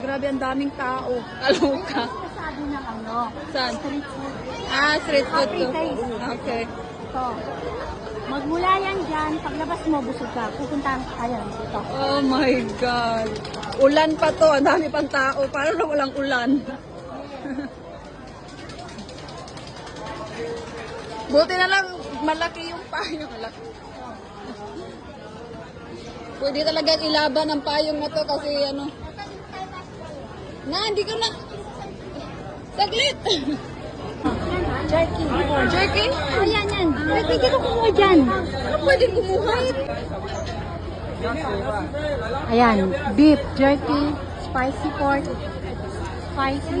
Grabe, ang daming tao. Kaloka. Sabi ng ano, Saan? street food. Ah, street food to. Taste. Okay. Ito. Magmula yan dyan, paglabas mo, busog ka. Pupuntahan ka yan dito. Oh my God. Ulan pa to. Ang dami pang tao. Paano na walang ulan? Buti na lang malaki yung payong. Malaki. Pwede talaga ilaban ang payong na to kasi ano. Hindi ko na. Saglit. Jerky. Jerky? Ayan yan. Ay, pwede ko kumuha dyan. Ano pwede kumuha? Ayan. Beef, jerky, spicy pork, spicy.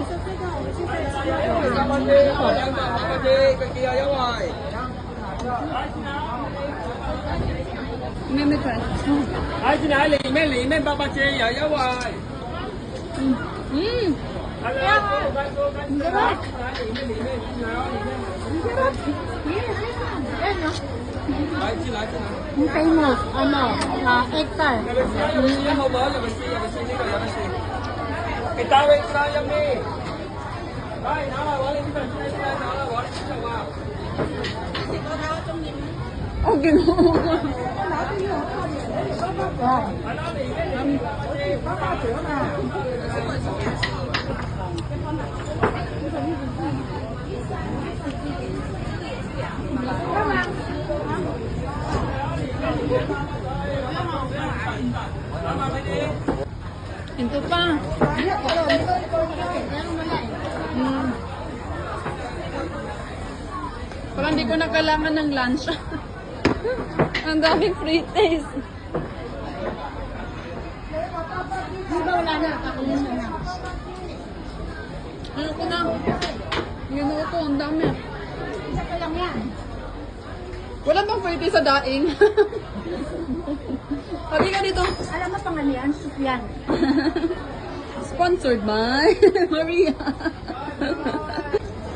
Meme ka. 喺先喺裏面八百隻有優惠。 Yung famous, ano, egg tart. 1號冇，入去試，呢個有得試。你打永啦，入面。來，拿來我呢邊先，拿來我呢邊就話。 Oh, ginuha. Ito pa. Parang hindi ko na kailangan ng lunch. Ang daming free taste. Di ba wala na? Kakulis na. Ano ko na? Ginuha ko, ang dami. Isa pa lang yan. Wala bang free taste sa daing? Sabi ka dito. Alam mo pang ano yan? Soup yan. Sponsored by Maria.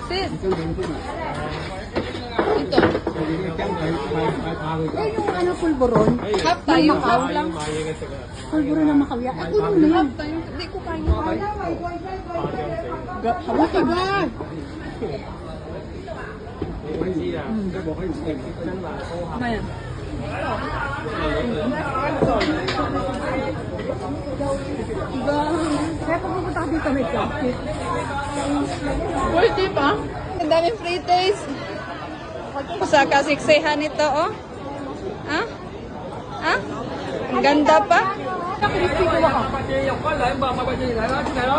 Sis. Ito. Yan yung ano, pulburon. Half tayo. Half lang. Pulburon ng makawya. Ay, kunin mo yan. Half tayo. Hindi ko kaya. Hawak ka ba? Maya. Kaya pag pupunta ka dito, may plastic. Pwede pa. Ang daming free taste. Sa kasiksehan ito, oh. Ha? Ha? Ang ganda pa. Crispy ko ako. 800隻入翻200，800隻嚟啦，出嚟咯！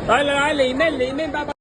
嚟嚟嚟，裏面800。